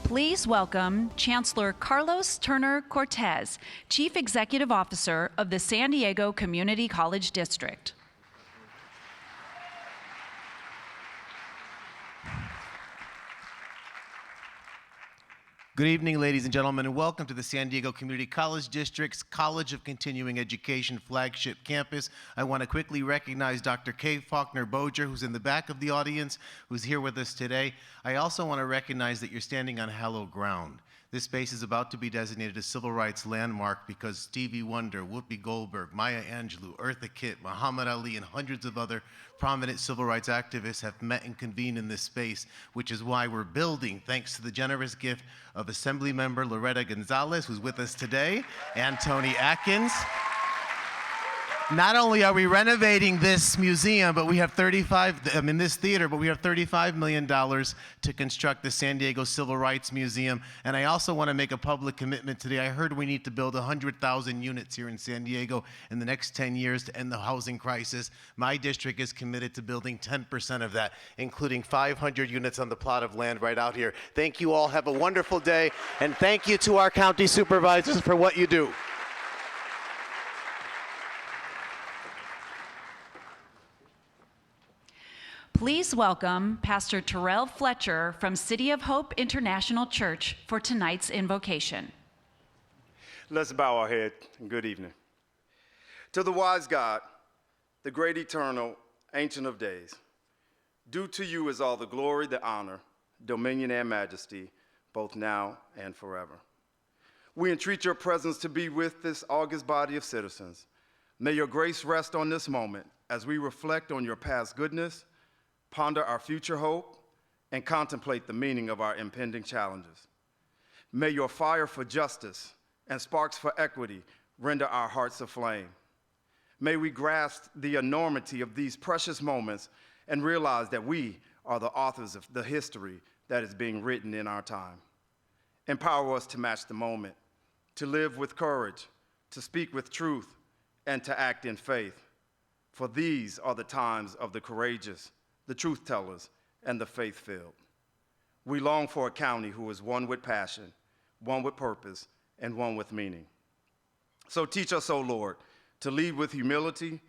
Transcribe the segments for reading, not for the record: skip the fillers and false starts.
Please welcome Chancellor Carlos Turner Cortez, Chief Executive Officer of the San Diego Community College District. Good evening, ladies and gentlemen, and welcome to the San Diego Community College District's College of Continuing Education flagship campus. I want to quickly recognize Dr. Kay Faulkner-Boger, who's in the back of the audience, who's here with us today. I also want to recognize that you're standing on hallowed ground. This space is about to be designated a civil rights landmark because Stevie Wonder, Whoopi Goldberg, Maya Angelou, Eartha Kitt, Muhammad Ali, and hundreds of other prominent civil rights activists have met and convened in this space, which is why we're building, thanks to the generous gift of Assemblymember Loretta Gonzalez, who's with us today, and Tony Atkins. Not only are we renovating this museum, but we have this theater, but we have $35 million to construct the San Diego Civil Rights Museum. And I also want to make a public commitment today. I heard we need to build 100,000 units here in San Diego in the next 10 years to end the housing crisis. My district is committed to building 10% of that, including 500 units on the plot of land right out here. Thank you all. Have a wonderful day. And thank you to our county supervisors for what you do. Please welcome Pastor Terrell Fletcher from City of Hope International Church for tonight's invocation. Let's bow our head and good evening. To the wise God, the great eternal, ancient of days, due to you is all the glory, the honor, dominion, and majesty, both now and forever. We entreat your presence to be with this august body of citizens. May your grace rest on this moment as we reflect on your past goodness, ponder our future hope, and contemplate the meaning of our impending challenges. May your fire for justice and sparks for equity render our hearts aflame. May we grasp the enormity of these precious moments and realize that we are the authors of the history that is being written in our time. Empower us to match the moment, to live with courage, to speak with truth, and to act in faith. For these are the times of the courageous, the truth tellers, and the faith-filled. We long for a county who is one with passion, one with purpose, and one with meaning. So teach us, O Lord, to lead with humility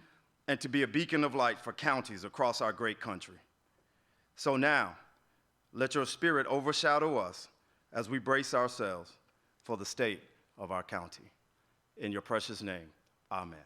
and to be a beacon of light for counties across our great country. So now, let your spirit overshadow us as we brace ourselves for the state of our county. In your precious name, amen.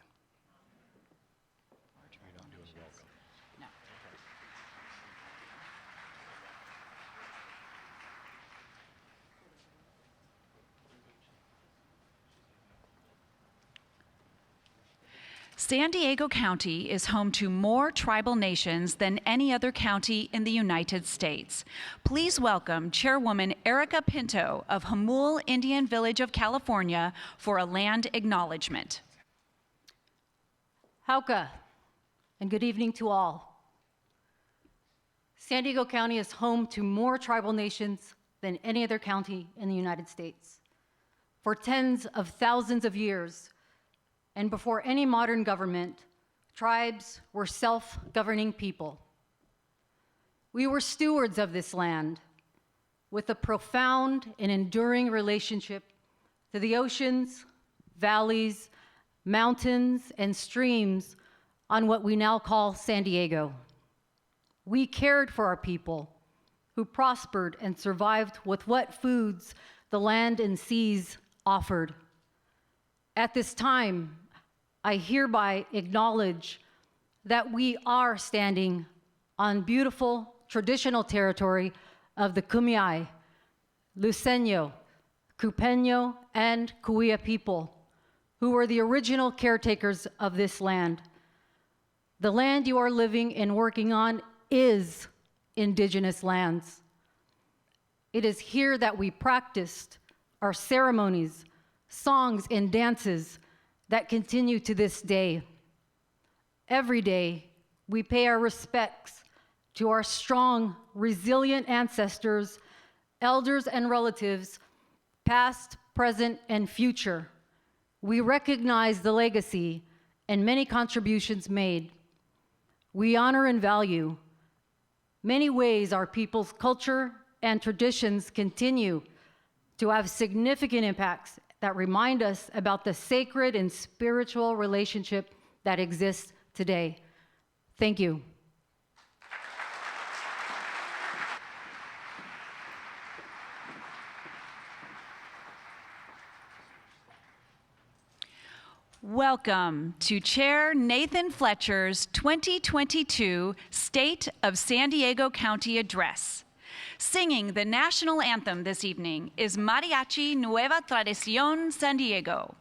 San Diego County is home to more tribal nations than any other county in the United States. Please welcome Chairwoman Erica Pinto of Jamul Indian Village of California for a land acknowledgement. Hauka, and good evening to all. San Diego County is home to more tribal nations than any other county in the United States. For tens of thousands of years, and before any modern government, tribes were self-governing people. We were stewards of this land with a profound and enduring relationship to the oceans, valleys, mountains, and streams on what we now call San Diego. We cared for our people who prospered and survived with what foods the land and seas offered. At this time, I hereby acknowledge that we are standing on beautiful traditional territory of the Kumeyaay, Luiseño, Cupeño, and Cahuilla people, who were the original caretakers of this land. The land you are living and working on is indigenous lands. It is here that we practiced our ceremonies, songs, and dances that continue to this day. Every day, we pay our respects to our strong, resilient ancestors, elders, and relatives, past, present, and future. We recognize the legacy and many contributions made. We honor and value many ways our people's culture and traditions continue to have significant impacts that remind us about the sacred and spiritual relationship that exists today. Thank you. Welcome to Chair Nathan Fletcher's 2022 State of San Diego County Address. Singing the national anthem this evening is Mariachi Nueva Tradición San Diego.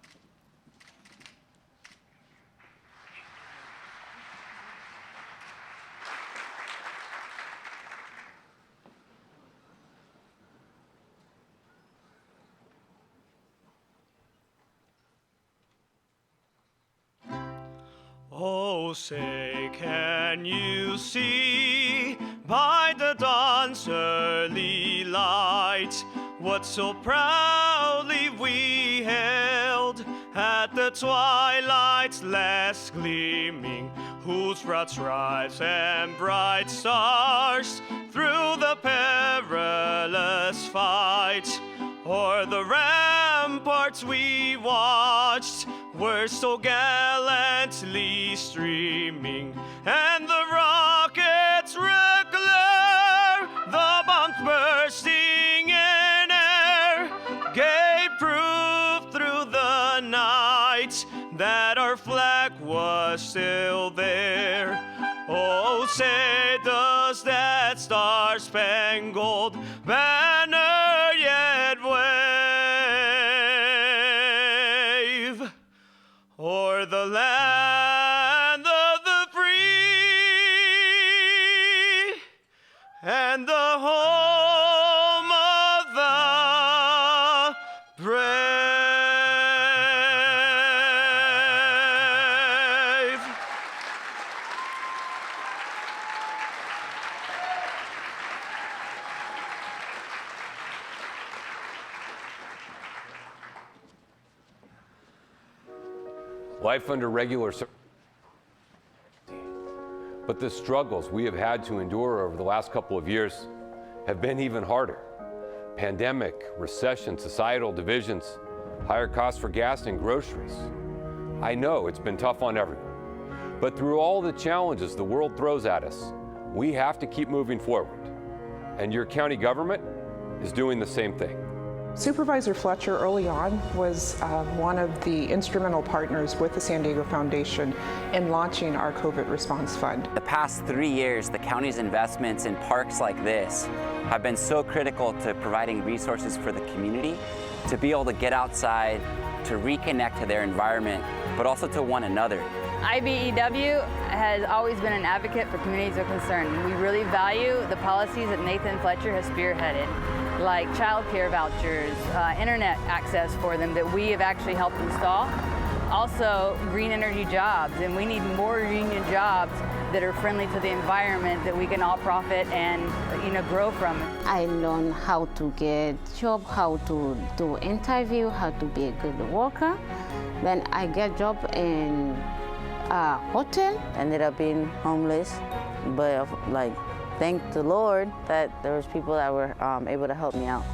Oh, say, can you see by the dawn's early light what so proudly we hailed at the twilight's last gleaming, whose broad stripes and bright stars through the perilous fight o'er the ramparts we watched were so gallantly streaming, and the rockets' red glare, the bombs bursting in air, gave proof through the night that our flag was still there. Oh, say, does that star-spangled banner yet wave o'er the land of the free and the home of the brave? Life under regular but the struggles we have had to endure over the last couple of years have been even harder. Pandemic, recession, societal divisions, higher costs for gas and groceries. I know it's been tough on everyone, but through all the challenges the world throws at us, we have to keep moving forward. And your county government is doing the same thing. Supervisor Fletcher early on was one of the instrumental partners with the San Diego Foundation in launching our COVID Response Fund. The past 3 years, the county's investments in parks like this have been so critical to providing resources for the community to be able to get outside, to reconnect to their environment, but also to one another. IBEW has always been an advocate for communities of concern. We really value the policies that Nathan Fletcher has spearheaded, like child care vouchers, internet access for them that we have actually helped install. Also, green energy jobs, and we need more union jobs that are friendly to the environment that we can all profit and grow from. I learned how to get job, how to do interview, how to be a good worker. Then I get job in a hotel. Ended up being homeless, but thank the Lord that there was people that were able to help me out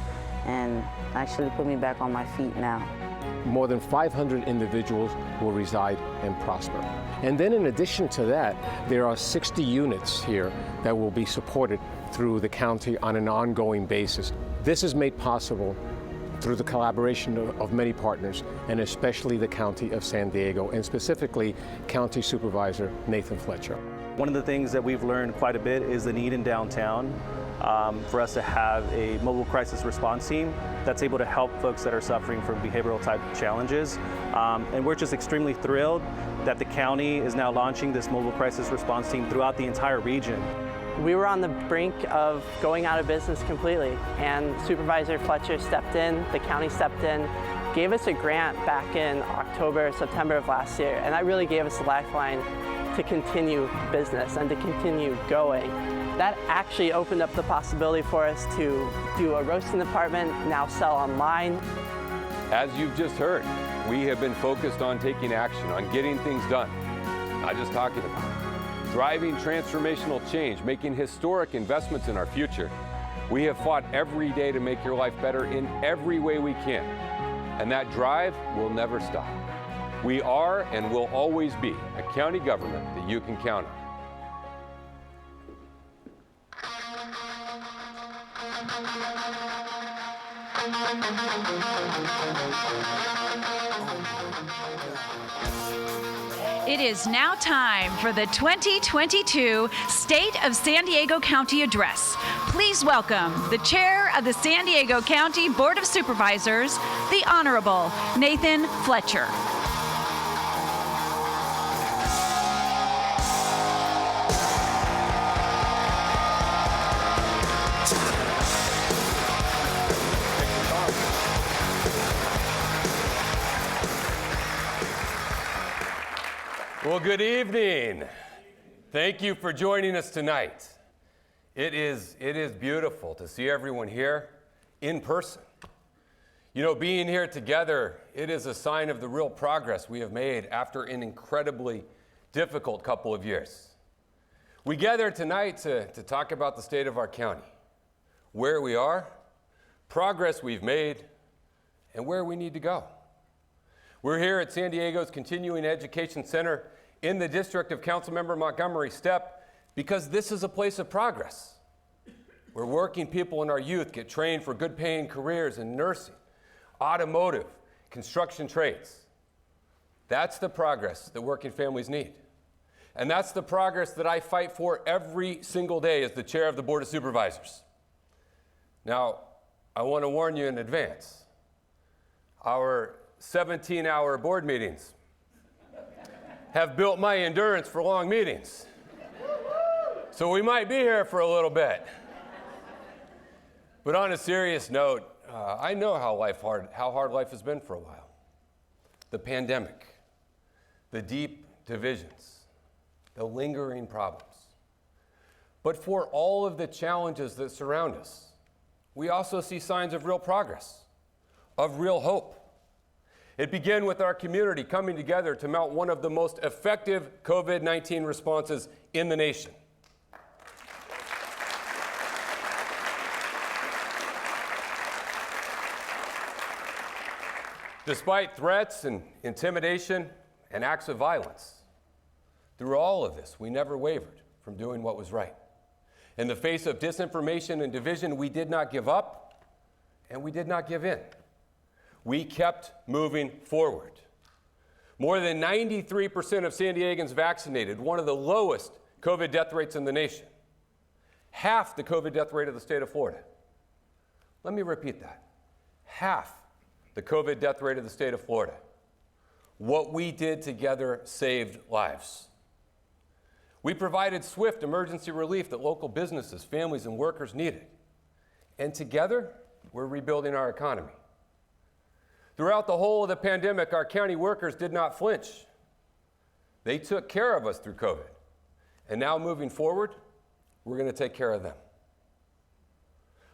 and actually put me back on my feet now. More than 500 individuals will reside and prosper. And then in addition to that, there are 60 units here that will be supported through the county on an ongoing basis. This is made possible through the collaboration of many partners, and especially the County of San Diego, and specifically County Supervisor Nathan Fletcher. One of the things that we've learned quite a bit is the need in downtown for us to have a mobile crisis response team that's able to help folks that are suffering from behavioral type challenges. And we're just extremely thrilled that the county is now launching this mobile crisis response team throughout the entire region. We were on the brink of going out of business completely, and Supervisor Fletcher stepped in, the county stepped in, gave us a grant back in October, September of last year, and that really gave us a lifeline to continue business and to continue going. That actually opened up the possibility for us to do a roasting department, now sell online. As you've just heard, we have been focused on taking action, on getting things done, not just talking about it. Driving transformational change, making historic investments in our future, We have fought every day to make your life better in every way we can. And that drive will never stop. We are and will always be a county government that you can count on. It is now time for the 2022 State of San Diego County Address. Please welcome the Chair of the San Diego County Board of Supervisors, the Honorable Nathan Fletcher. Well, good evening. Thank you for joining us tonight. It is beautiful to see everyone here in person. You know, being here together, it is a sign of the real progress we have made after an incredibly difficult couple of years. We gather tonight to talk about the state of our county, where we are, progress we've made, and where we need to go. We're here at San Diego's Continuing Education Center in the district of Councilmember Montgomery Steppe because this is a place of progress, where working people and our youth get trained for good paying careers in nursing, automotive, construction trades. That's the progress that working families need. And that's the progress that I fight for every single day as the chair of the Board of Supervisors. Now, I want to warn you in advance. Our 17-hour board meetings have built my endurance for long meetings. So we might be here for a little bit. But on a serious note, I know how hard life has been for a while. The pandemic, the deep divisions, the lingering problems. But for all of the challenges that surround us, we also see signs of real progress, of real hope. It began with our community coming together to mount one of the most effective COVID-19 responses in the nation. Despite threats and intimidation and acts of violence, through all of this, we never wavered from doing what was right. In the face of disinformation and division, we did not give up and we did not give in. We kept moving forward. More than 93% of San Diegans vaccinated, one of the lowest COVID death rates in the nation. Half the COVID death rate of the state of Florida. Let me repeat that. Half the COVID death rate of the state of Florida. What we did together saved lives. We provided swift emergency relief that local businesses, families, and workers needed. And together, we're rebuilding our economy. Throughout the whole of the pandemic, our county workers did not flinch. They took care of us through COVID. And now moving forward, we're going to take care of them.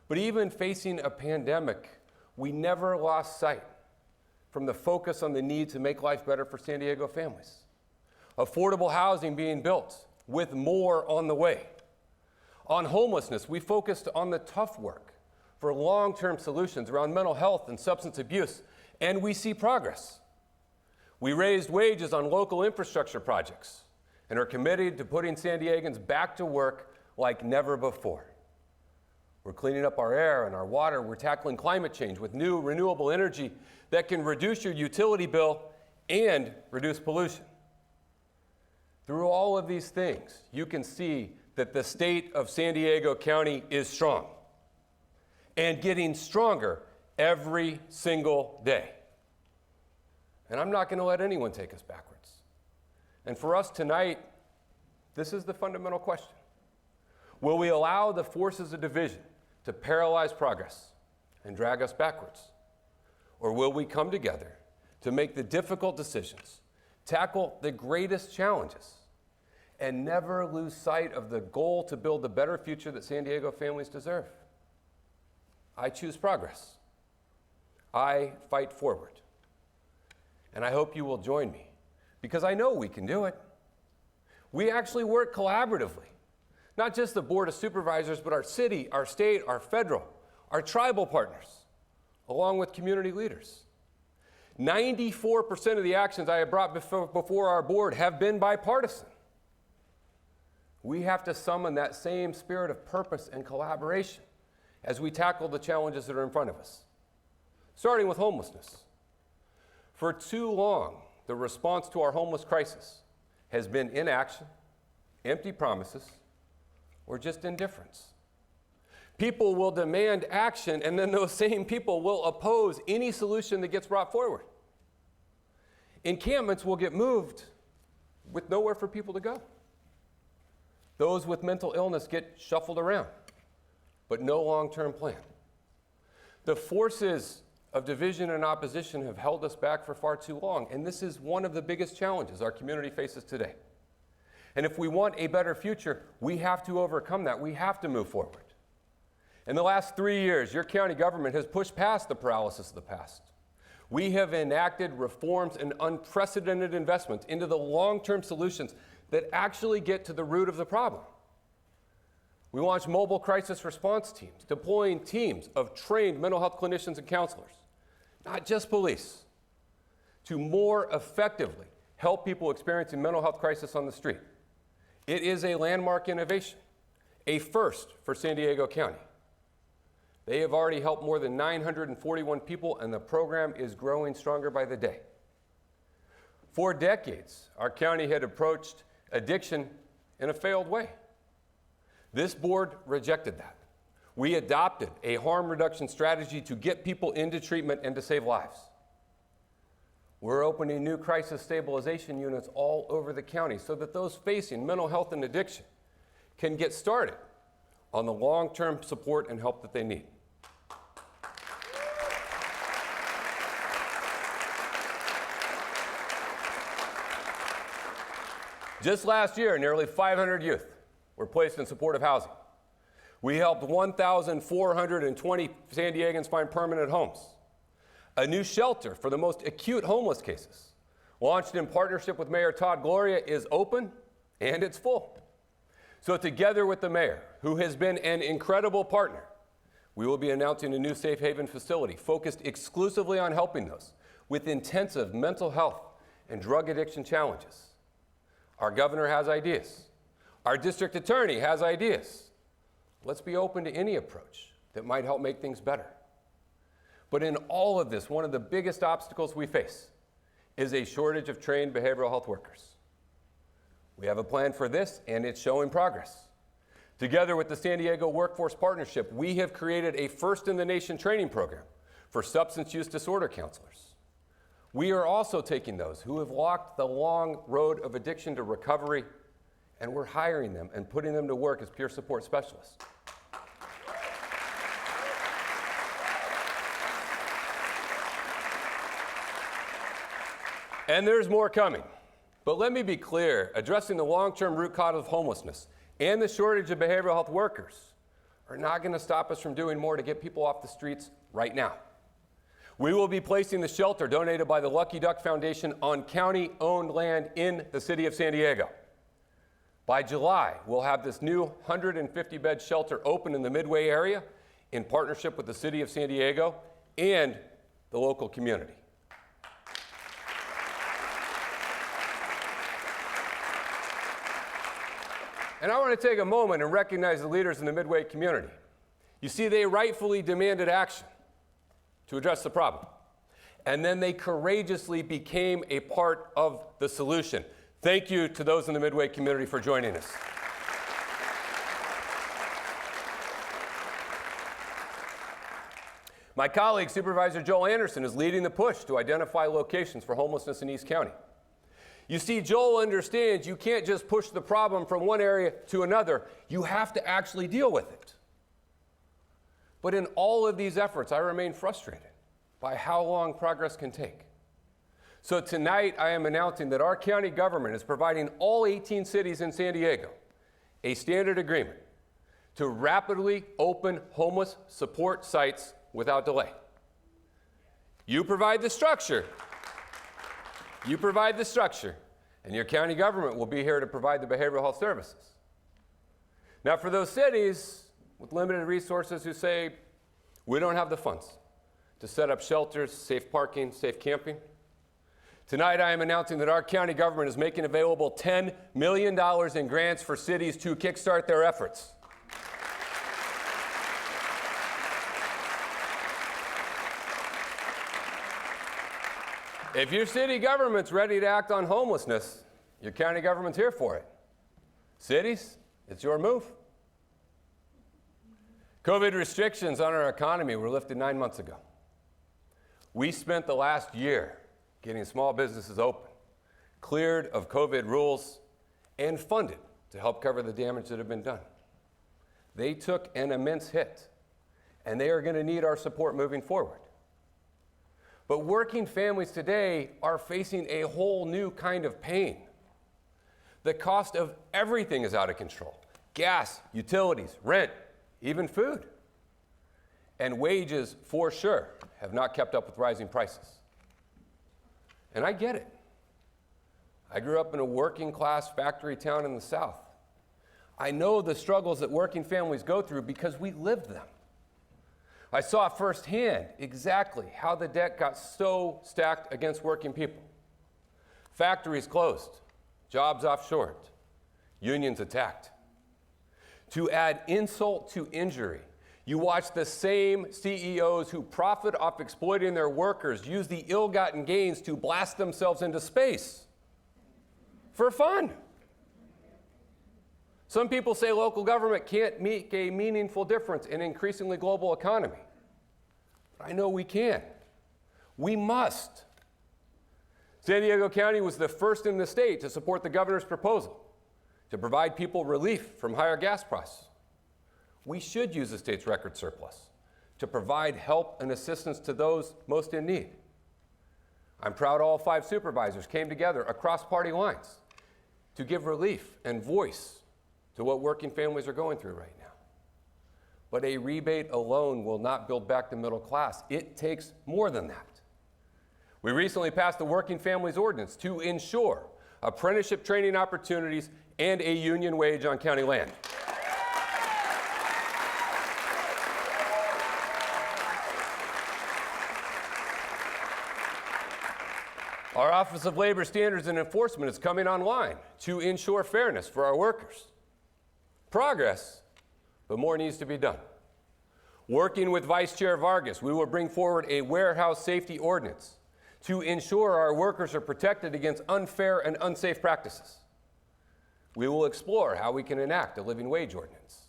But even facing a pandemic, we never lost sight from the focus on the need to make life better for San Diego families. Affordable housing being built, with more on the way. On homelessness, we focused on the tough work for long-term solutions around mental health and substance abuse, and we see progress. We raised wages on local infrastructure projects and are committed to putting San Diegans back to work like never before. We're cleaning up our air and our water. We're tackling climate change with new renewable energy that can reduce your utility bill and reduce pollution. Through all of these things, you can see that the state of San Diego County is strong and getting stronger every single day. And I'm not going to let anyone take us backwards. And for us tonight, this is the fundamental question. Will we allow the forces of division to paralyze progress and drag us backwards? Or will we come together to make the difficult decisions, tackle the greatest challenges, and never lose sight of the goal to build the better future that San Diego families deserve? I choose progress. I fight forward. And I hope you will join me, because I know we can do it. We actually work collaboratively Not just the Board of Supervisors, but our city, our state, our federal, our tribal partners, along with community leaders. 94% of the actions I have brought before our board have been bipartisan. We have to summon that same spirit of purpose and collaboration as we tackle the challenges that are in front of us, starting with homelessness. For too long, the response to our homeless crisis has been inaction, empty promises, or just indifference. People will demand action, and then those same people will oppose any solution that gets brought forward. Encampments will get moved with nowhere for people to go. Those with mental illness get shuffled around, but no long-term plan. The forces of division and opposition have held us back for far too long, and this is one of the biggest challenges our community faces today. And if we want a better future, we have to overcome that. We have to move forward. In the last 3 years, your county government has pushed past the paralysis of the past. We have enacted reforms and unprecedented investments into the long-term solutions that actually get to the root of the problem. We launched mobile crisis response teams, deploying teams of trained mental health clinicians and counselors, not just police, to more effectively help people experiencing mental health crisis on the street. It is a landmark innovation, a first for San Diego County. They have already helped more than 941 people, and the program is growing stronger by the day. For decades, our county had approached addiction in a failed way. This board rejected that. We adopted a harm reduction strategy to get people into treatment and to save lives. We're opening new crisis stabilization units all over the county so that those facing mental health and addiction can get started on the long-term support and help that they need. Just last year, nearly 500 youth were placed in supportive housing. We helped 1,420 San Diegans find permanent homes. A new shelter for the most acute homeless cases, launched in partnership with Mayor Todd Gloria, is open and it's full. So together with the mayor, who has been an incredible partner, we will be announcing a new safe haven facility focused exclusively on helping those with intensive mental health and drug addiction challenges. Our governor has ideas. Our district attorney has ideas. Let's be open to any approach that might help make things better. But in all of this, one of the biggest obstacles we face is a shortage of trained behavioral health workers. We have a plan for this, and it's showing progress. Together with the San Diego Workforce Partnership, we have created a first-in-the-nation training program for substance use disorder counselors. We are also taking those who have walked the long road of addiction to recovery, and we're hiring them and putting them to work as peer support specialists. And there's more coming. But let me be clear, addressing the long-term root cause of homelessness and the shortage of behavioral health workers are not going to stop us from doing more to get people off the streets right now. We will be placing the shelter donated by the Lucky Duck Foundation on county-owned land in the city of San Diego. By July, we'll have this new 150-bed shelter open in the Midway area in partnership with the city of San Diego and the local community. And I want to take a moment and recognize the leaders in the Midway community. You see, they rightfully demanded action to address the problem. And then they courageously became a part of the solution. Thank you to those in the Midway community for joining us. My colleague, Supervisor Joel Anderson, is leading the push to identify locations for homelessness in East County. You see, Joel understands you can't just push the problem from one area to another. You have to actually deal with it. But in all of these efforts, I remain frustrated by how long progress can take. So tonight, I am announcing that our county government is providing all 18 cities in San Diego a standard agreement to rapidly open homeless support sites without delay. You provide the structure. You provide the structure, and your county government will be here to provide the behavioral health services. Now, for those cities with limited resources who say, we don't have the funds to set up shelters, safe parking, safe camping, tonight I am announcing that our county government is making available $10 million in grants for cities to kickstart their efforts. If your city government's ready to act on homelessness, your county government's here for it. Cities, it's your move. COVID restrictions on our economy were lifted 9 months ago. We spent the last year getting small businesses open, cleared of COVID rules, and funded to help cover the damage that had been done. They took an immense hit, and they are going to need our support moving forward. But working families today are facing a whole new kind of pain. The cost of everything is out of control. Gas, utilities, rent, even food. And wages, for sure, have not kept up with rising prices. And I get it. I grew up in a working class factory town in the South. I know the struggles that working families go through because we lived them. I saw firsthand exactly how the debt got so stacked against working people. Factories closed, jobs offshored, unions attacked. To add insult to injury, you watch the same CEOs who profit off exploiting their workers use the ill-gotten gains to blast themselves into space for fun. Some people say local government can't make a meaningful difference in an increasingly global economy. But I know we can. We must. San Diego County was the first in the state to support the governor's proposal to provide people relief from higher gas prices. We should use the state's record surplus to provide help and assistance to those most in need. I'm proud all 5 supervisors came together across party lines to give relief and voice to what working families are going through right now. But a rebate alone will not build back the middle class. It takes more than that. We recently passed the Working Families Ordinance to ensure apprenticeship training opportunities and a union wage on county land. Our Office of Labor Standards and Enforcement is coming online to ensure fairness for our workers. Progress, but more needs to be done. Working with Vice Chair Vargas, we will bring forward a warehouse safety ordinance to ensure our workers are protected against unfair and unsafe practices. We will explore how we can enact a living wage ordinance.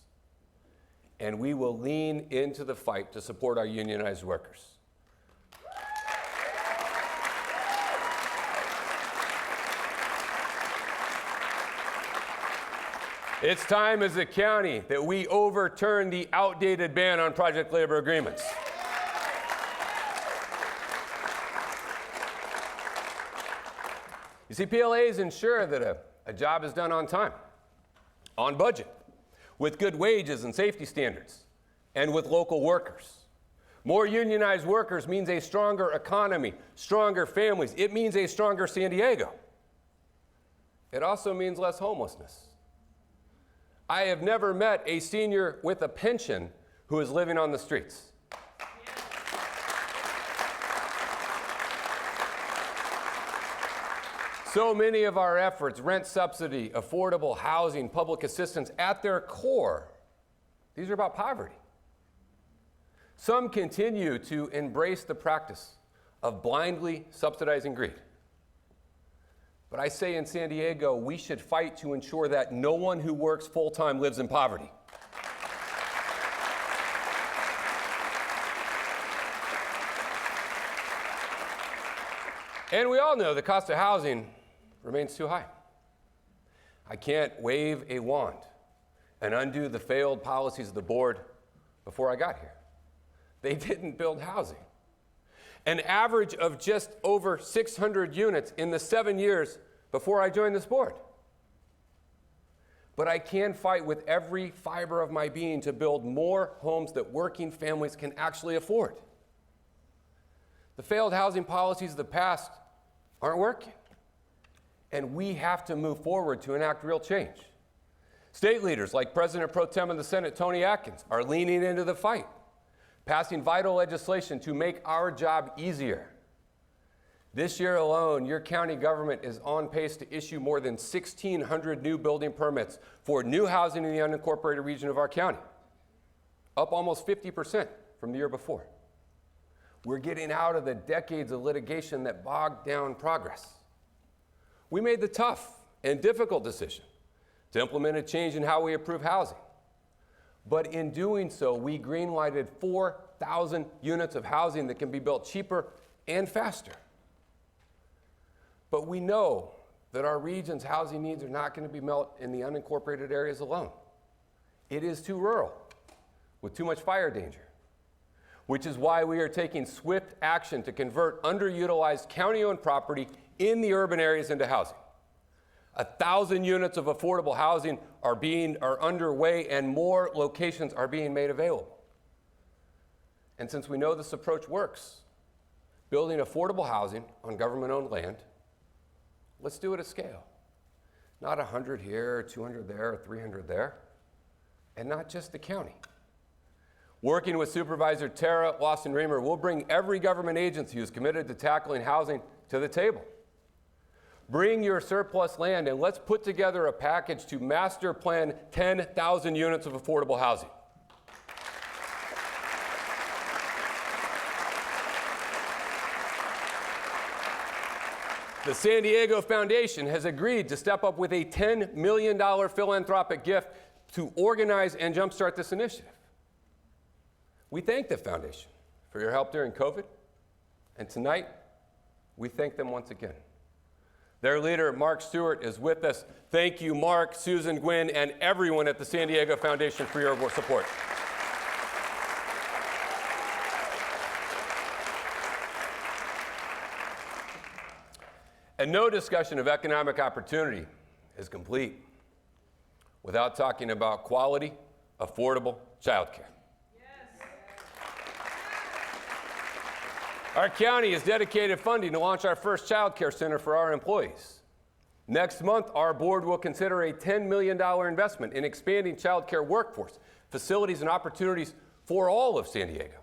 And we will lean into the fight to support our unionized workers. It's time as a county that we overturn the outdated ban on project labor agreements. You see, PLAs ensure that a job is done on time, on budget, with good wages and safety standards, and with local workers. More unionized workers means a stronger economy, stronger families. It means a stronger San Diego. It also means less homelessness. I have never met a senior with a pension who is living on the streets. So many of our efforts, rent subsidy, affordable housing, public assistance, at their core, these are about poverty. Some continue to embrace the practice of blindly subsidizing greed. But I say in San Diego, we should fight to ensure that no one who works full-time lives in poverty. And we all know the cost of housing remains too high. I can't wave a wand and undo the failed policies of the board before I got here. They didn't build housing. An average of just over 600 units in the 7 years before I joined this board. But I can fight with every fiber of my being to build more homes that working families can actually afford. The failed housing policies of the past aren't working, and we have to move forward to enact real change. State leaders like President Pro Tem of the Senate, Tony Atkins, are leaning into the fight, passing vital legislation to make our job easier. This year alone, your county government is on pace to issue more than 1,600 new building permits for new housing in the unincorporated region of our county, up almost 50% from the year before. We're getting out of the decades of litigation that bogged down progress. We made the tough and difficult decision to implement a change in how we approve housing. But in doing so, we greenlighted 4,000 units of housing that can be built cheaper and faster. But we know that our region's housing needs are not going to be met in the unincorporated areas alone. It is too rural, with too much fire danger, which is why we are taking swift action to convert underutilized county-owned property in the urban areas into housing. 1,000 units of affordable housing are underway, and more locations are being made available. And since we know this approach works, building affordable housing on government-owned land, let's do it at scale. Not 100 here, 200 there, 300 there, and not just the county. Working with Supervisor Tara Lawson-Remer, we'll bring every government agency who's committed to tackling housing to the table. Bring your surplus land and let's put together a package to master plan 10,000 units of affordable housing. The San Diego Foundation has agreed to step up with a $10 million philanthropic gift to organize and jumpstart this initiative. We thank the foundation for your help during COVID, and tonight, we thank them once again. Their leader, Mark Stewart, is with us. Thank you, Mark, Susan, Gwynn, and everyone at the San Diego Foundation for your support. And no discussion of economic opportunity is complete without talking about quality, affordable childcare. Our county has dedicated funding to launch our first child care center for our employees. Next month, our board will consider a $10 million investment in expanding child care workforce, facilities, and opportunities for all of San Diego.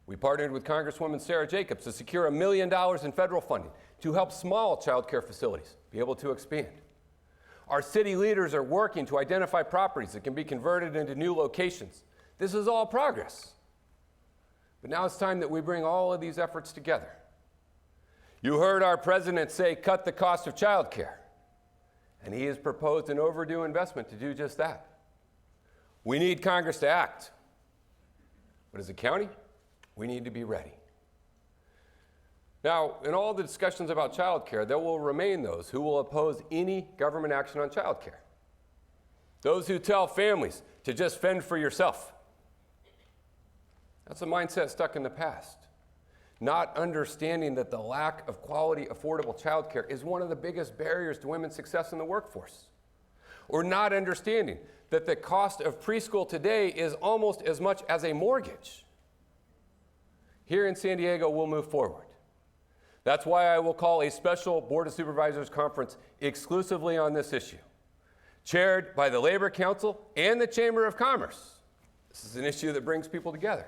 We partnered with Congresswoman Sarah Jacobs to secure $1 million in federal funding to help small child care facilities be able to expand. Our city leaders are working to identify properties that can be converted into new locations. This is all progress. But now it's time that we bring all of these efforts together. You heard our president say, cut the cost of child care. And he has proposed an overdue investment to do just that. We need Congress to act. But as a county, we need to be ready. Now, in all the discussions about child care, there will remain those who will oppose any government action on child care. Those who tell families to just fend for yourself. That's a mindset stuck in the past. Not understanding that the lack of quality, affordable child care is one of the biggest barriers to women's success in the workforce. Or not understanding that the cost of preschool today is almost as much as a mortgage. Here in San Diego, we'll move forward. That's why I will call a special Board of Supervisors conference exclusively on this issue, chaired by the Labor Council and the Chamber of Commerce. This is an issue that brings people together.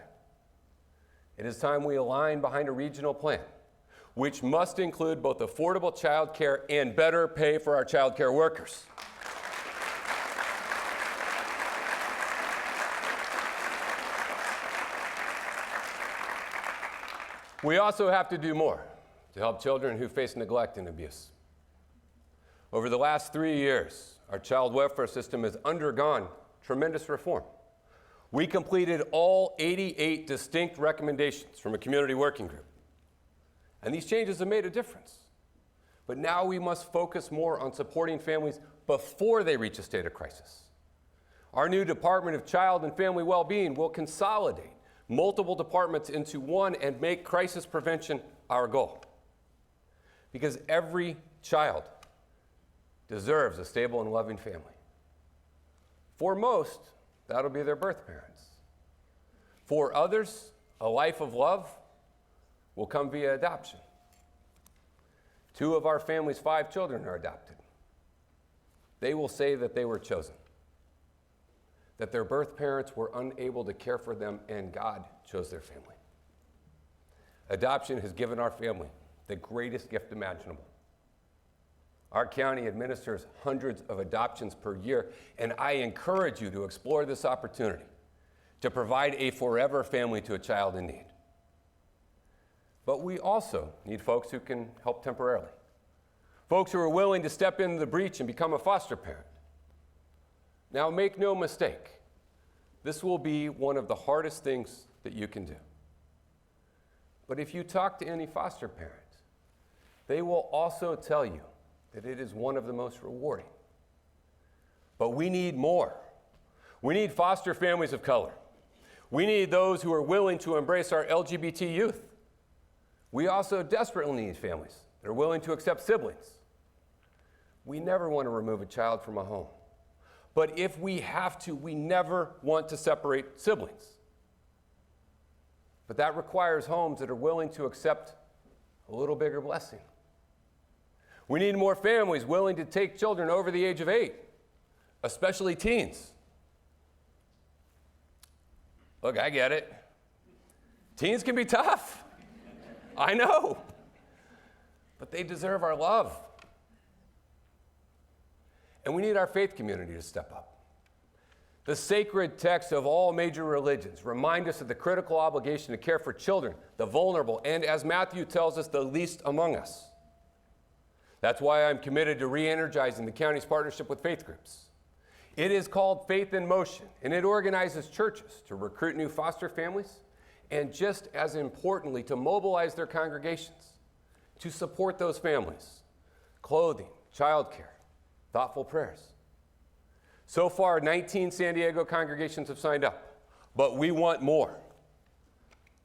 It is time we align behind a regional plan, which must include both affordable child care and better pay for our child care workers. We also have to do more to help children who face neglect and abuse. Over the last 3 years, our child welfare system has undergone tremendous reform. We completed all 88 distinct recommendations from a community working group. And these changes have made a difference. But now we must focus more on supporting families before they reach a state of crisis. Our new Department of Child and Family Well-Being will consolidate multiple departments into one and make crisis prevention our goal. Because every child deserves a stable and loving family. For most, that'll be their birth parents. For others, a life of love will come via adoption. 2 of our family's 5 children are adopted. they will say that they were chosen, that their birth parents were unable to care for them and God chose their family. Adoption has given our family the greatest gift imaginable. Our county administers hundreds of adoptions per year, and I encourage you to explore this opportunity to provide a forever family to a child in need. But we also need folks who can help temporarily, folks who are willing to step into the breach and become a foster parent. Now, make no mistake, this will be one of the hardest things that you can do. But if you talk to any foster parent, they will also tell you that it is one of the most rewarding. But we need more. We need foster families of color. We need those who are willing to embrace our LGBT youth. We also desperately need families that are willing to accept siblings. We never want to remove a child from a home. But if we have to, we never want to separate siblings. But that requires homes that are willing to accept a little bigger blessing. We need more families willing to take children over the age of 8, especially teens. Look, I get it. Teens can be tough. I know. But they deserve our love. And we need our faith community to step up. The sacred texts of all major religions remind us of the critical obligation to care for children, the vulnerable, and as Matthew tells us, the least among us. That's why I'm committed to re-energizing the county's partnership with faith groups. It is called Faith in Motion, and it organizes churches to recruit new foster families, and just as importantly, to mobilize their congregations to support those families. Clothing, childcare, thoughtful prayers. So far, 19 San Diego congregations have signed up, but we want more.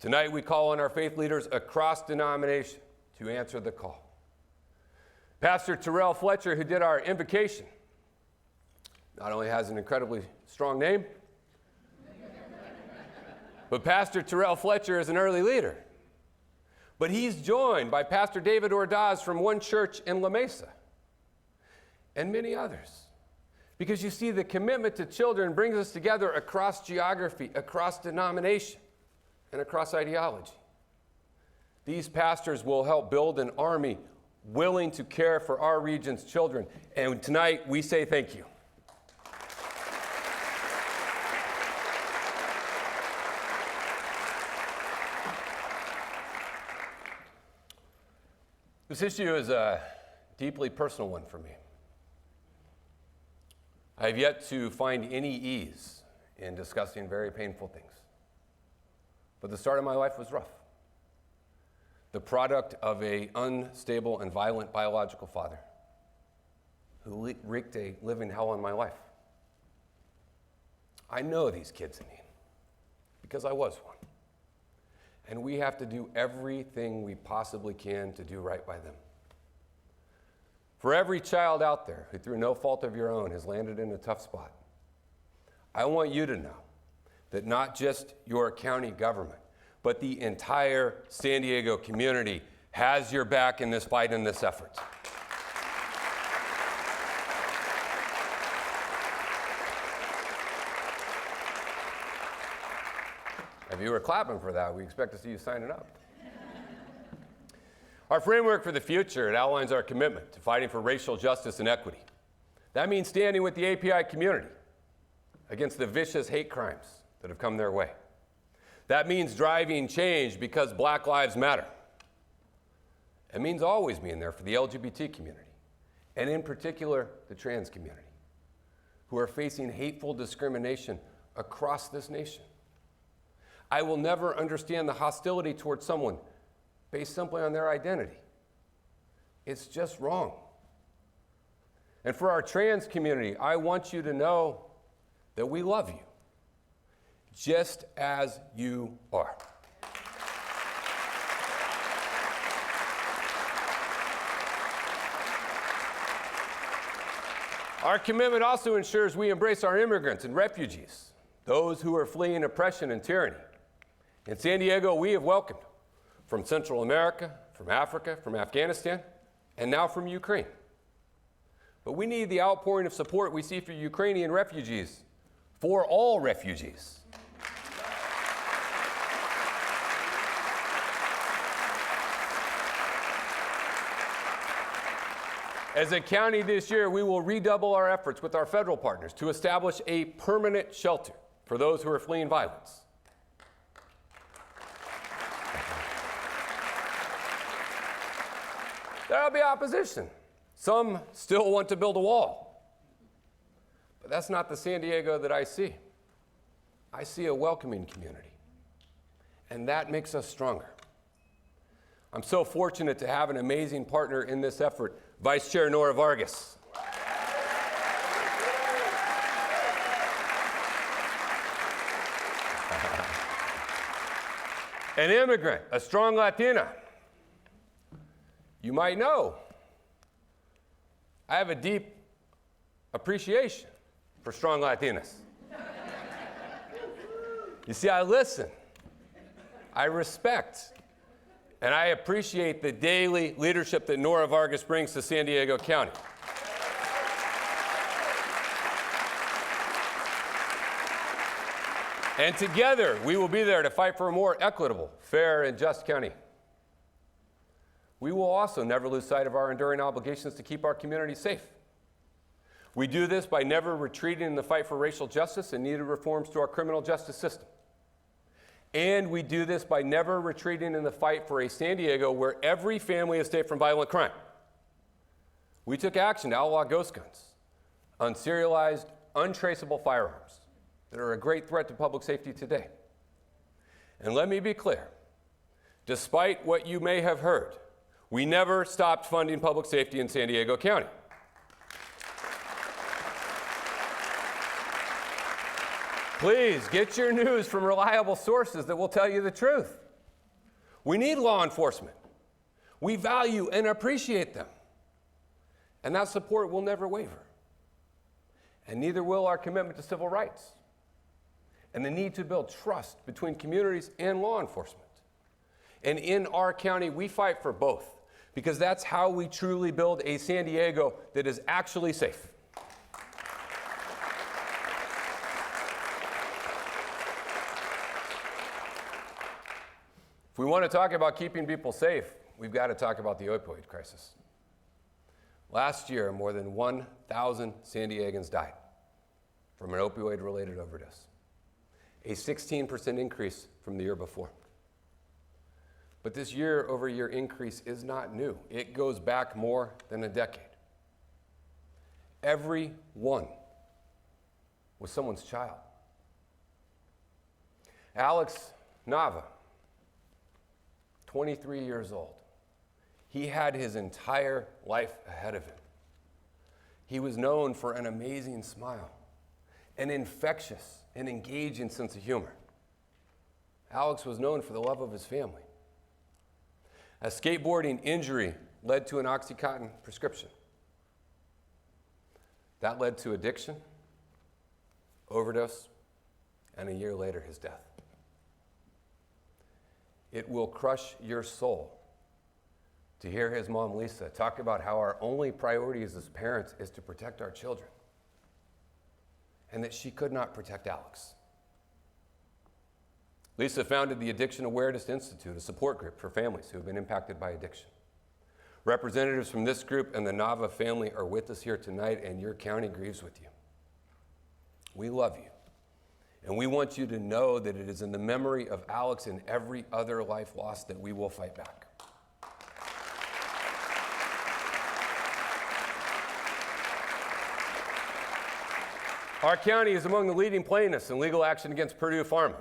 Tonight, we call on our faith leaders across denomination to answer the call. Pastor Terrell Fletcher, who did our invocation, not only has an incredibly strong name, but Pastor Terrell Fletcher is an early leader. But he's joined by Pastor David Ordaz from One Church in La Mesa and many others. Because you see, the commitment to children brings us together across geography, across denomination, and across ideology. These pastors will help build an army willing to care for our region's children. And tonight, we say thank you. This issue is a deeply personal one for me. I have yet to find any ease in discussing very painful things. But the start of my life was rough. The product of an unstable and violent biological father who wreaked a living hell on my life. I know these kids in need because I was one. And we have to do everything we possibly can to do right by them. For every child out there who, through no fault of your own, has landed in a tough spot, I want you to know that not just your county government, but the entire San Diego community has your back in this fight and this effort. If you were clapping for that, we expect to see you signing up. Our framework for the future, it outlines our commitment to fighting for racial justice and equity. That means standing with the API community against the vicious hate crimes that have come their way. That means driving change because Black Lives Matter. It means always being there for the LGBT community, and in particular, the trans community, who are facing hateful discrimination across this nation. I will never understand the hostility towards someone based simply on their identity. It's just wrong. And for our trans community, I want you to know that we love you, just as you are. Our commitment also ensures we embrace our immigrants and refugees, those who are fleeing oppression and tyranny. In San Diego, we have welcomed from Central America, from Africa, from Afghanistan, and now from Ukraine. but we need the outpouring of support we see for Ukrainian refugees, for all refugees. As a county this year, we will redouble our efforts with our federal partners to establish a permanent shelter for those who are fleeing violence. There'll be opposition. Some still want to build a wall. But that's not the San Diego that I see. I see a welcoming community. And that makes us stronger. I'm so fortunate to have an amazing partner in this effort, Vice Chair Nora Vargas. An immigrant, a strong Latina. You might know, I have a deep appreciation for strong Latinas. You see, I listen, I respect, and I appreciate the daily leadership that Nora Vargas brings to San Diego County. And together, we will be there to fight for a more equitable, fair, and just county. We will also never lose sight of our enduring obligations to keep our community safe. We do this by never retreating in the fight for racial justice and needed reforms to our criminal justice system. And we do this by never retreating in the fight for a San Diego where every family is safe from violent crime. We took action to outlaw ghost guns, unserialized, untraceable firearms that are a great threat to public safety today. And let me be clear, despite what you may have heard, we never stopped funding public safety in San Diego County. Please get your news from reliable sources that will tell you the truth. We need law enforcement. We value and appreciate them. And that support will never waver. And neither will our commitment to civil rights and the need to build trust between communities and law enforcement. And in our county, we fight for both, because that's how we truly build a San Diego that is actually safe. If we want to talk about keeping people safe, we've got to talk about the opioid crisis. Last year, more than 1,000 San Diegans died from an opioid-related overdose, a 16% increase from the year before. But this year-over-year increase is not new. It goes back more than a decade. Every one was someone's child. Alex Nava, 23 years old. He had his entire life ahead of him. He was known for an amazing smile, an infectious and engaging sense of humor. Alex was known for the love of his family. A skateboarding injury led to an OxyContin prescription. That led to addiction, overdose, and a year later, his death. It will crush your soul to hear his mom, Lisa, talk about how our only priority as parents is to protect our children, and that she could not protect Alex. Lisa founded the Addiction Awareness Institute, a support group for families who have been impacted by addiction. Representatives from this group and the Nava family are with us here tonight, and your county grieves with you. We love you, and we want you to know that it is in the memory of Alex and every other life lost that we will fight back. Our county is among the leading plaintiffs in legal action against Purdue Pharma.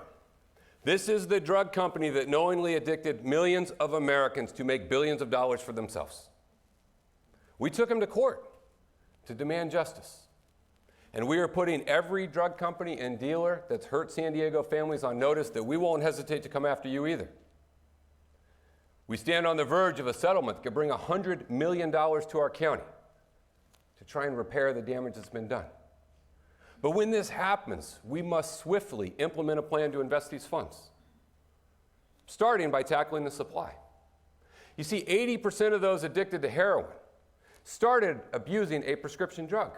This is the drug company that knowingly addicted millions of Americans to make billions of dollars for themselves. We took them to court to demand justice. And we are putting every drug company and dealer that's hurt San Diego families on notice that we won't hesitate to come after you either. We stand on the verge of a settlement that could bring $100 million to our county to try and repair the damage that's been done. But when this happens, we must swiftly implement a plan to invest these funds, starting by tackling the supply. You see, 80% of those addicted to heroin started abusing a prescription drug,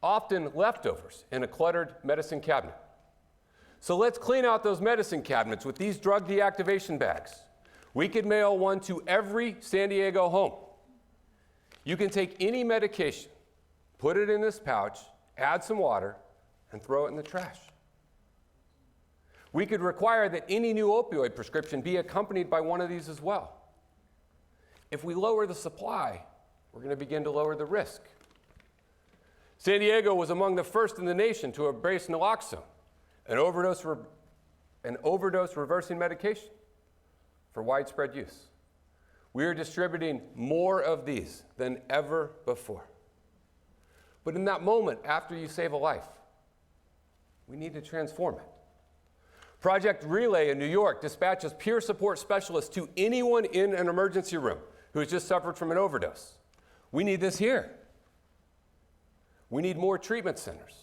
often leftovers in a cluttered medicine cabinet. So let's clean out those medicine cabinets with these drug deactivation bags. We could mail one to every San Diego home. You can take any medication, put it in this pouch, add some water, and throw it in the trash. We could require that any new opioid prescription be accompanied by one of these as well. If we lower the supply, we're going to begin to lower the risk. San Diego was among the first in the nation to embrace naloxone, an overdose reversing medication for widespread use. We are distributing more of these than ever before. But in that moment, after you save a life, we need to transform it. Project Relay in New York dispatches peer support specialists to anyone in an emergency room who has just suffered from an overdose. We need this here. We need more treatment centers.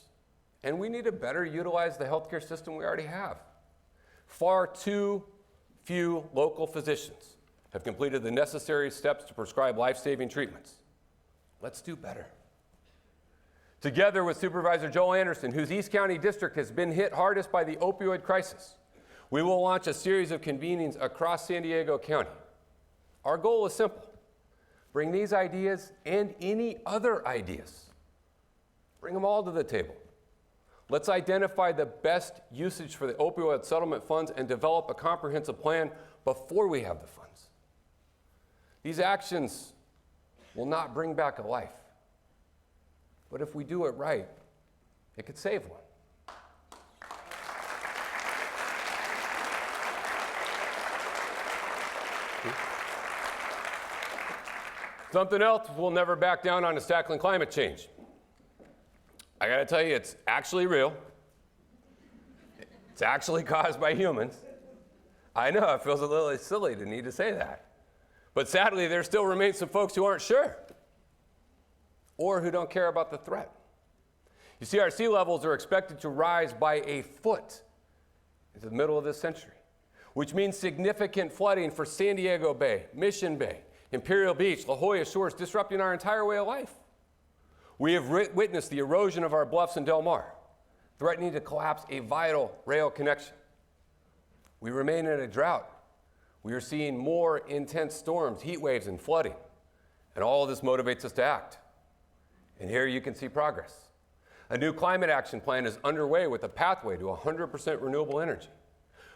And we need to better utilize the healthcare system we already have. Far too few local physicians have completed the necessary steps to prescribe life-saving treatments. Let's do better. Together with Supervisor Joel Anderson, whose East County district has been hit hardest by the opioid crisis, we will launch a series of convenings across San Diego County. Our goal is simple. Bring these ideas and any other ideas. Bring them all to the table. Let's identify the best usage for the opioid settlement funds and develop a comprehensive plan before we have the funds. These actions will not bring back a life. But if we do it right, it could save one. Something else we'll never back down on is tackling climate change. I gotta tell you, it's actually real. It's actually caused by humans. I know, it feels a little silly to need to say that. But sadly, there still remains some folks who aren't sure or who don't care about the threat. You see, our sea levels are expected to rise by a foot into the middle of this century, which means significant flooding for San Diego Bay, Mission Bay, Imperial Beach, La Jolla shores, disrupting our entire way of life. We have witnessed the erosion of our bluffs in Del Mar, threatening to collapse a vital rail connection. We remain in a drought. We are seeing more intense storms, heat waves, and flooding. And all of this motivates us to act. And here you can see progress. A new climate action plan is underway with a pathway to 100% renewable energy.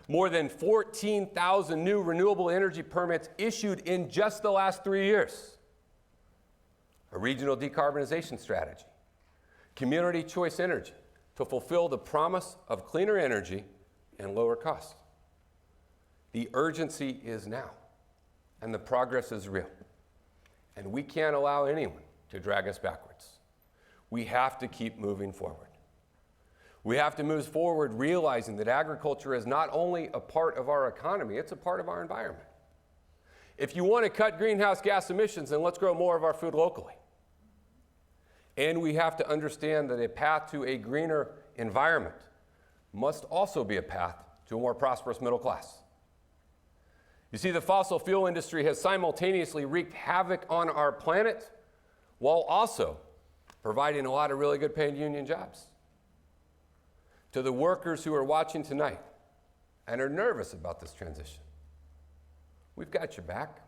More than 14,000 new renewable energy permits issued in just the last 3 years. A regional decarbonization strategy, community choice energy to fulfill the promise of cleaner energy and lower costs. The urgency is now, and the progress is real. And we can't allow anyone to drag us backwards. We have to keep moving forward. We have to move forward realizing that agriculture is not only a part of our economy, it's a part of our environment. If you want to cut greenhouse gas emissions, then let's grow more of our food locally. And we have to understand that a path to a greener environment must also be a path to a more prosperous middle class. You see, the fossil fuel industry has simultaneously wreaked havoc on our planet while also providing a lot of really good paying union jobs. To the workers who are watching tonight and are nervous about this transition, we've got your back.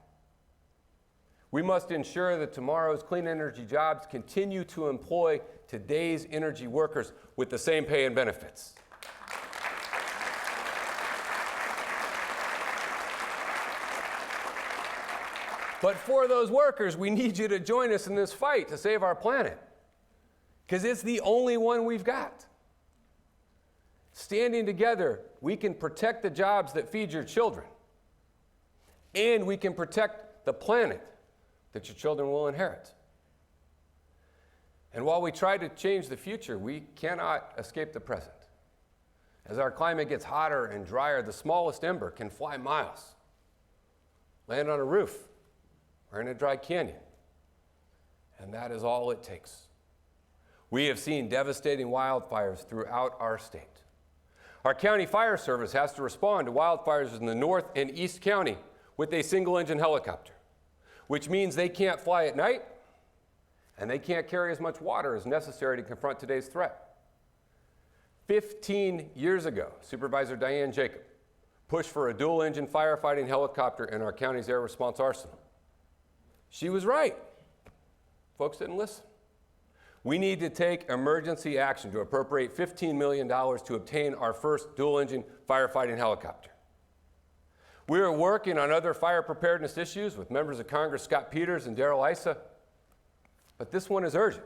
We must ensure that tomorrow's clean energy jobs continue to employ today's energy workers with the same pay and benefits. But for those workers, we need you to join us in this fight to save our planet, because it's the only one we've got. Standing together, we can protect the jobs that feed your children, and we can protect the planet that your children will inherit. And while we try to change the future, we cannot escape the present. As our climate gets hotter and drier, the smallest ember can fly miles, land on a roof, or in a dry canyon. And that is all it takes. We have seen devastating wildfires throughout our state. Our county fire service has to respond to wildfires in the North and East County with a single-engine helicopter, which means they can't fly at night and they can't carry as much water as necessary to confront today's threat. 15 years ago, Supervisor Diane Jacob pushed for a dual-engine firefighting helicopter in our county's air response arsenal. She was right. Folks didn't listen. We need to take emergency action to appropriate $15 million to obtain our first dual-engine firefighting helicopter. We are working on other fire preparedness issues with members of Congress Scott Peters and Darrell Issa, but this one is urgent.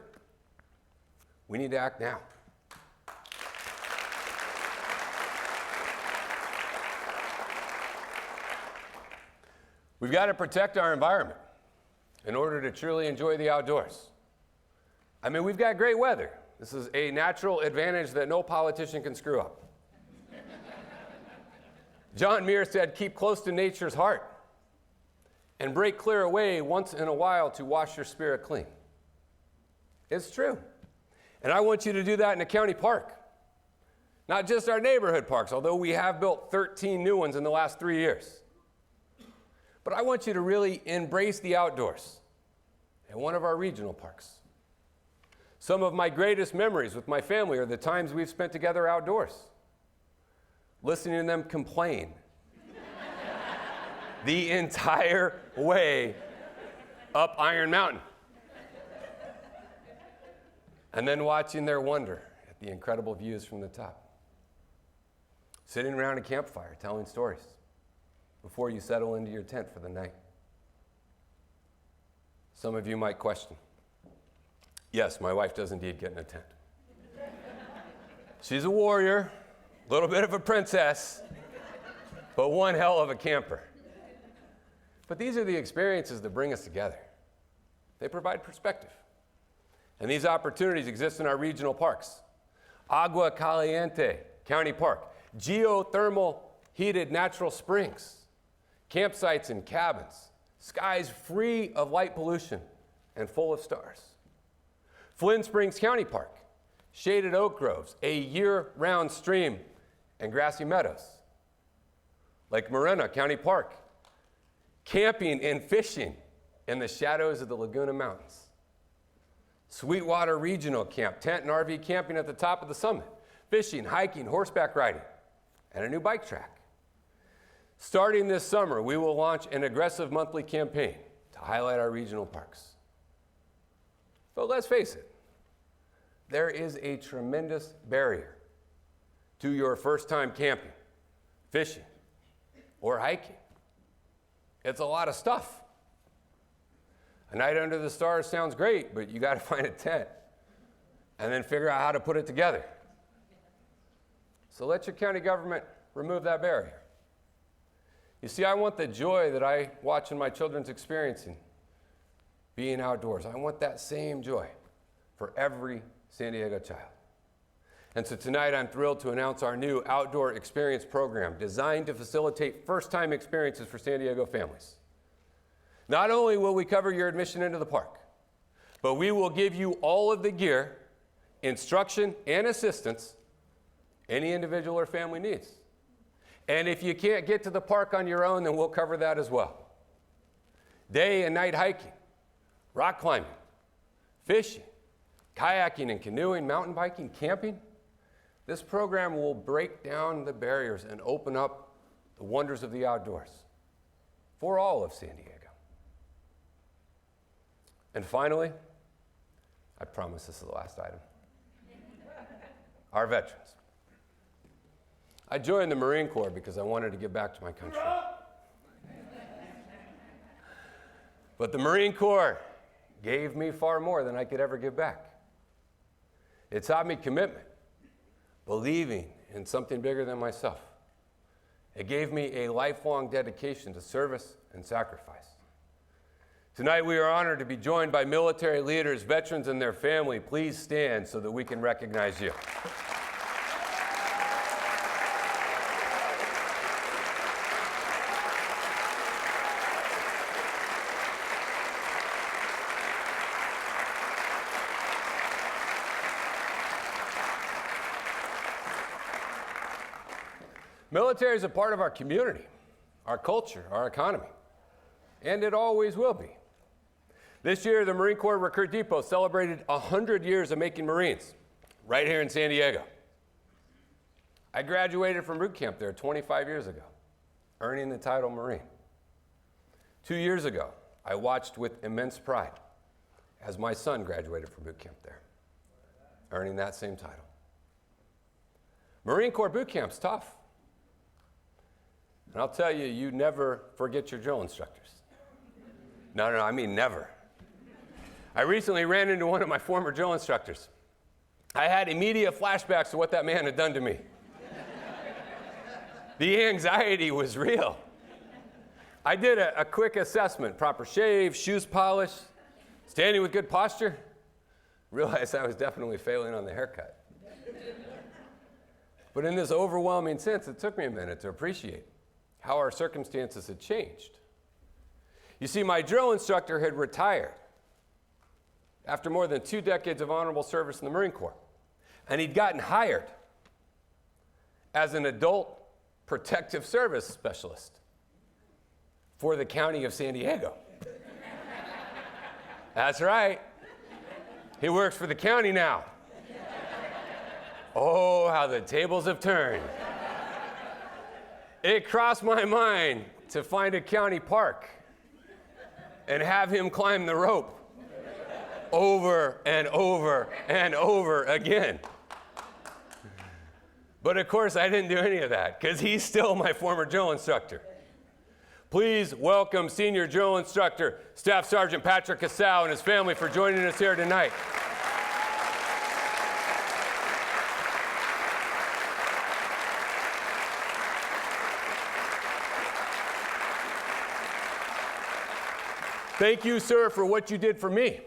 We need to act now. We've got to protect our environment in order to truly enjoy the outdoors. I mean, we've got great weather. This is a natural advantage that no politician can screw up. John Muir said, keep close to nature's heart and break clear away once in a while to wash your spirit clean. It's true. And I want you to do that in a county park. Not just our neighborhood parks, although we have built 13 new ones in the last 3 years. But I want you to really embrace the outdoors in one of our regional parks. Some of my greatest memories with my family are the times we've spent together outdoors, listening to them complain the entire way up Iron Mountain, and then watching their wonder at the incredible views from the top. Sitting around a campfire telling stories before you settle into your tent for the night. Some of you might question, yes, my wife does indeed get in a tent. She's a warrior, a little bit of a princess, but one hell of a camper. But these are the experiences that bring us together. They provide perspective. And these opportunities exist in our regional parks. Agua Caliente County Park, geothermal heated natural springs, campsites and cabins, skies free of light pollution and full of stars. Flynn Springs County Park, shaded oak groves, a year-round stream, and grassy meadows. Lake Morena County Park, camping and fishing in the shadows of the Laguna Mountains. Sweetwater Regional Camp, tent and RV camping at the top of the summit, fishing, hiking, horseback riding, and a new bike track. Starting this summer, we will launch an aggressive monthly campaign to highlight our regional parks. But let's face it, there is a tremendous barrier to your first time camping, fishing, or hiking. It's a lot of stuff. A night under the stars sounds great, but you got to find a tent and then figure out how to put it together. So let your county government remove that barrier. You see, I want the joy that I watch in my children's experiencing being outdoors. I want that same joy for every San Diego child. And so tonight I'm thrilled to announce our new outdoor experience program designed to facilitate first-time experiences for San Diego families. Not only will we cover your admission into the park, but we will give you all of the gear, instruction, and assistance any individual or family needs. And if you can't get to the park on your own, then we'll cover that as well. Day and night hiking, rock climbing, fishing, kayaking and canoeing, mountain biking, camping. This program will break down the barriers and open up the wonders of the outdoors for all of San Diego. And finally, I promise this is the last item, our veterans. I joined the Marine Corps because I wanted to give back to my country. But the Marine Corps gave me far more than I could ever give back. It taught me commitment, believing in something bigger than myself. It gave me a lifelong dedication to service and sacrifice. Tonight we are honored to be joined by military leaders, veterans, and their family. Please stand so that we can recognize you. Military is a part of our community, our culture, our economy, and it always will be. This year, the Marine Corps Recruit Depot celebrated 100 years of making Marines right here in San Diego. I graduated from boot camp there 25 years ago, earning the title Marine. 2 years ago, I watched with immense pride as my son graduated from boot camp there, earning that same title. Marine Corps boot camp's tough. And I'll tell you, you never forget your drill instructors. No, I mean never. I recently ran into one of my former drill instructors. I had immediate flashbacks to what that man had done to me. The anxiety was real. I did a quick assessment, proper shave, shoes polished, standing with good posture. Realized I was definitely failing on the haircut. But in this overwhelming sense, it took me a minute to appreciate how our circumstances had changed. You see, my drill instructor had retired after more than 2 decades of honorable service in the Marine Corps. And he'd gotten hired as an adult protective service specialist for the county of San Diego. That's right. He works for the county now. Oh, how the tables have turned. It crossed my mind to find a county park and have him climb the rope over and over and over again. But of course, I didn't do any of that because he's still my former drill instructor. Please welcome Senior Drill Instructor, Staff Sergeant Patrick Casal and his family for joining us here tonight. Thank you, sir, for what you did for me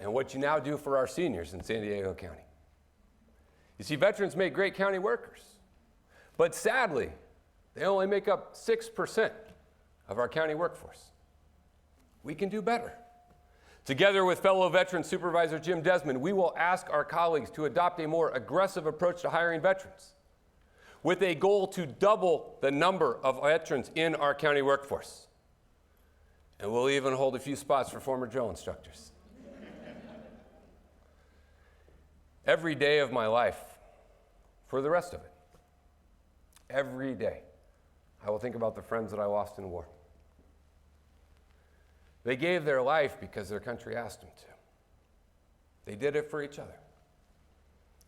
and what you now do for our seniors in San Diego County. You see, veterans make great county workers, but sadly, they only make up 6% of our county workforce. We can do better. Together with fellow veteran Supervisor Jim Desmond, we will ask our colleagues to adopt a more aggressive approach to hiring veterans with a goal to double the number of veterans in our county workforce. And we'll even hold a few spots for former drill instructors. Every day of my life, for the rest of it, every day, I will think about the friends that I lost in war. They gave their life because their country asked them to. They did it for each other,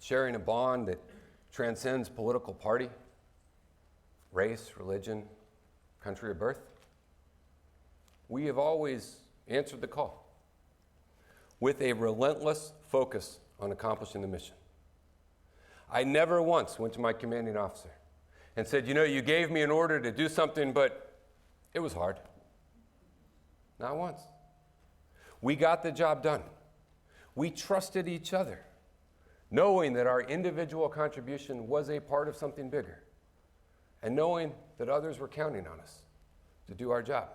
sharing a bond that transcends political party, race, religion, country of birth. We have always answered the call with a relentless focus on accomplishing the mission. I never once went to my commanding officer and said, you gave me an order to do something, but it was hard. Not once. We got the job done. We trusted each other, knowing that our individual contribution was a part of something bigger, and knowing that others were counting on us to do our job.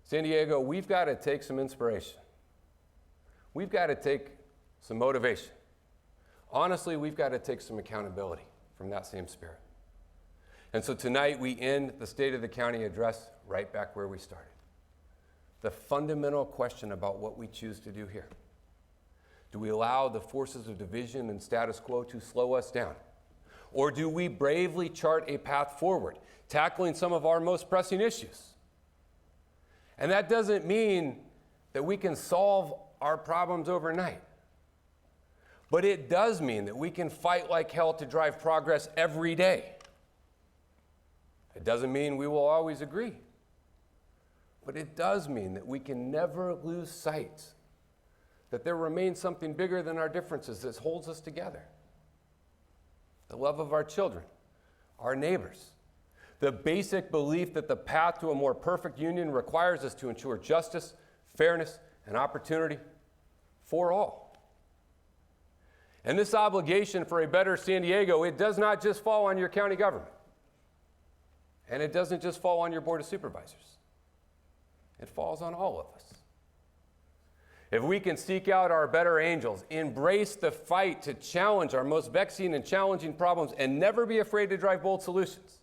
San Diego, we've got to take some inspiration. We've got to take some motivation. Honestly, we've got to take some accountability from that same spirit. And so tonight we end the State of the County address right back where we started. The fundamental question about what we choose to do here. Do we allow the forces of division and status quo to slow us down? Or do we bravely chart a path forward, tackling some of our most pressing issues? And that doesn't mean that we can solve our problems overnight. But it does mean that we can fight like hell to drive progress every day. It doesn't mean we will always agree. But it does mean that we can never lose sight that there remains something bigger than our differences that holds us together. The love of our children, our neighbors, the basic belief that the path to a more perfect union requires us to ensure justice, fairness, and opportunity for all. And this obligation for a better San Diego, it does not just fall on your county government. And it doesn't just fall on your board of supervisors. It falls on all of us. If we can seek out our better angels, embrace the fight to challenge our most vexing and challenging problems, and never be afraid to drive bold solutions,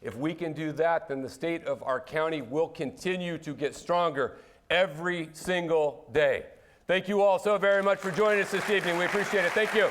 if we can do that, then the state of our county will continue to get stronger every single day. Thank you all so very much for joining us this evening. We appreciate it. Thank you.